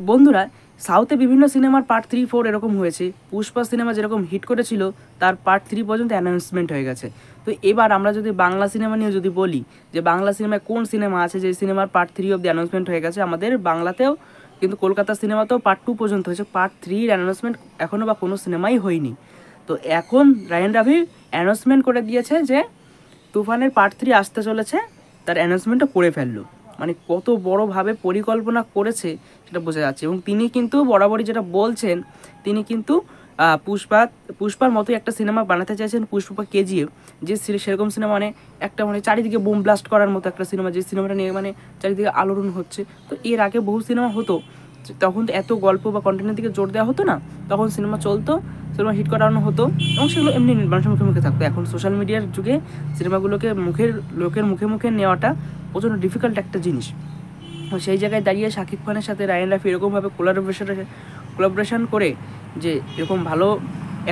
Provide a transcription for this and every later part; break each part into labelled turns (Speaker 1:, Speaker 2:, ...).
Speaker 1: বন্ধুরা, সাউথে বিভিন্ন সিনেমার পার্ট 3, 4 এরকম হয়েছে। পুষ্পা সিনেমা যেরকম হিট করেছিল তার পার্ট 3 পর্যন্ত অ্যানাউন্সমেন্ট হয়ে গেছে। তো এবার আমরা যদি বাংলা সিনেমা নিয়ে যদি বলি যে বাংলা সিনেমায় কোন সিনেমা আছে যে সিনেমার পার্ট 3 অবধি অ্যানাউন্সমেন্ট হয়ে গেছে, আমাদের বাংলাতেও কিন্তু কলকাতা সিনেমাতেও পার্ট 2 পর্যন্ত হয়েছে, পার্ট 3 অ্যানাউন্সমেন্ট এখনও বা কোনো সিনেমাই হয়নি। তো এখন রায়ান রাভি অ্যানাউন্সমেন্ট করে দিয়েছে যে তুফানের পার্ট 3 আসতে চলেছে, তার অ্যানাউন্সমেন্টও করে ফেললো। মানে কত বড়োভাবে পরিকল্পনা করেছে সেটা বোঝা যাচ্ছে। এবং তিনি কিন্তু বরাবরই যেটা বলছেন, তিনি কিন্তু পুষ্পার মতোই একটা সিনেমা বানাতে চাইছেন, পুষ্পা কেজিএফ, যে সেরকম সিনেমা মানে একটা মানে চারিদিকে বোম ব্লাস্ট করার মতো একটা সিনেমা, যে সিনেমাটা নিয়ে মানে চারিদিকে আলোড়ন হচ্ছে। তো এর আগে বহু সিনেমা হতো, তখন তো এত গল্প বা কন্টেন্টের দিকে জোর দেওয়া হতো না, তখন সিনেমা চলতো, সিনেমা হিট করানো হতো এবং সেগুলো এমনি মানুষের মুখে মুখে থাকতো। এখন সোশ্যাল মিডিয়ার যুগে সিনেমাগুলোকে লোকের মুখে মুখে নেওয়াটা প্রচণ্ড ডিফিকাল্ট একটা জিনিস। সেই জায়গায় দাঁড়িয়ে শাকিব খানের সাথে রায়ান রাফি এরকমভাবে কোলাবোরেশন করে যে এরকম ভালো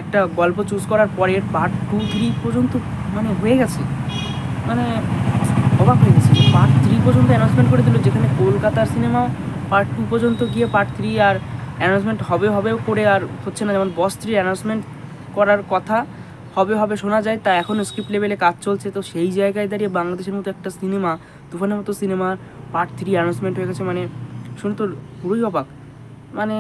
Speaker 1: একটা গল্প চুজ করার পরে পার্ট 2, 3 পর্যন্ত মানে হয়ে গেছে, মানে অবাক হয়ে গেছে যে পার্ট 3 পর্যন্ত অ্যানাউন্সমেন্ট করে দিল, যেখানে কলকাতার সিনেমা পার্ট 2 পর্যন্ত গিয়ে পার্ট 3 আর অ্যানাউন্সমেন্ট হবে করে আর হচ্ছে না। যেমন বস 3 অ্যানাউন্সমেন্ট করার কথা হবে শোনা যায়, তা এখন স্ক্রিপ্ট লেভেলে কাজ চলছে। তো সেই জায়গায় দাঁড়িয়ে বাংলাদেশের মতো একটা সিনেমা, তুফানের মতো সিনেমার পার্ট 3 অ্যানাউন্সমেন্ট হয়ে গেছে, মানে শুনে তো পুরোই অবাক। মানে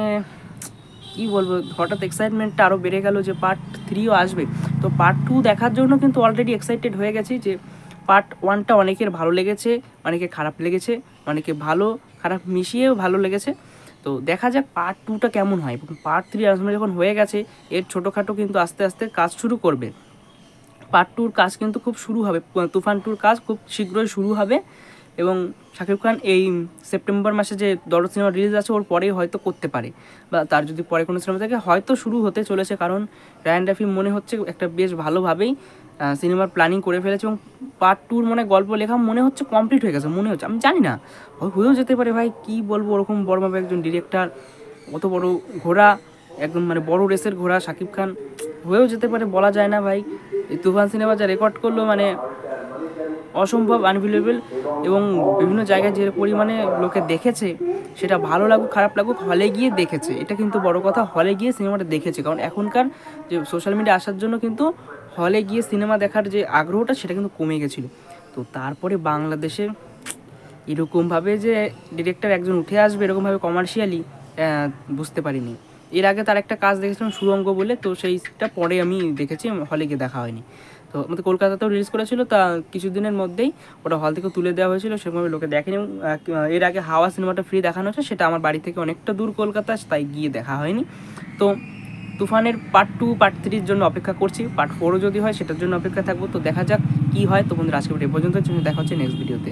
Speaker 1: কী বলবো, হঠাৎ এক্সাইটমেন্টটা আরও বেড়ে গেল যে পার্ট 3ও আসবে। তো পার্ট 2 দেখার জন্য কিন্তু অলরেডি এক্সাইটেড হয়ে গেছি। যে পার্ট 1টা অনেকের ভালো লেগেছে, অনেকে খারাপ লেগেছে, অনেকে ভালো খারাপ মিশিয়েও ভালো লেগেছে। তো দেখা যাক পার্ট 2টা কেমন হয়। এবং পার্ট 3 অ্যানাউন্সমেন্ট যখন হয়ে গেছে, এর ছোটোখাটো কিন্তু আস্তে আস্তে কাজ শুরু করবে। পার্ট 2র কাজ কিন্তু খুব শুরু হবে, তুফান 2র কাজ খুব শীঘ্রই শুরু হবে। এবং শাকিব খান এই সেপ্টেম্বর মাসে যে দরদ সিনেমা রিলিজ আছে ওর পরেই হয়তো করতে পারে, বা তার যদি পরে কোনো সিনেমা থাকে হয়তো শুরু হতে চলেছে। কারণ রায়ান রাফি মনে হচ্ছে একটা বেশ ভালোভাবেই সিনেমার প্ল্যানিং করে ফেলেছে। এবং পার্ট 2র মানে গল্প লেখা মনে হচ্ছে কমপ্লিট হয়ে গেছে, মনে হচ্ছে, আমি জানি না, হয়েও যেতে পারে ভাই, কী বলবো, ওরকম বড়ভাবে একজন ডিরেক্টর, অত বড় ঘোড়া, একদম মানে বড় রেসের ঘোড়া শাকিব খান, হয়েও যেতে পারে, বলা যায় না ভাই। এই তুফান সিনেমা যা রেকর্ড করলো মানে অসম্ভব, আনবিলিভেবল। এবং বিভিন্ন জায়গায় যে পরিমাণে লোকে দেখেছে, সেটা ভালো লাগুক খারাপ লাগুক, হলে গিয়ে দেখেছে, এটা কিন্তু বড় কথা, হলে গিয়ে সিনেমাটা দেখেছে। কারণ এখনকার যে সোশ্যাল মিডিয়া আসার জন্য কিন্তু হলে গিয়ে সিনেমা দেখার যে আগ্রহটা সেটা কিন্তু কমে গেছিলো। তো তারপরে বাংলাদেশে এরকমভাবে যে ডিরেক্টর একজন উঠে আসবে এরকমভাবে কমার্শিয়ালি, বুঝতে পারিনি। এর আগে তার একটা কাজ দেখেছিলাম সুরঙ্গ বলে, তো সেইটা পরে আমি দেখেছি, হলে গিয়ে দেখা হয়নি। তো আমাদের কলকাতাতেও রিলিজ করেছিল, তা কিছুদিনের মধ্যেই ওটা হল থেকে তুলে দেওয়া হয়েছিল, সেরকমভাবে লোকে দেখেনি। এর আগে হাওয়া সিনেমাটা ফ্রি দেখানো হচ্ছে, সেটা আমার বাড়ি থেকে অনেকটা দূর কলকাতা, তাই গিয়ে দেখা হয়নি। তো তুফানের পার্ট 2, পার্ট 3-র জন্য অপেক্ষা করছি, পার্ট 4ও যদি হয় সেটার জন্য অপেক্ষা থাকবো। তো দেখা যাক কী হয়। তো বন্ধুরা, আজকে ভিডিও পর্যন্ত, দেখা হচ্ছে নেক্সট ভিডিওতে।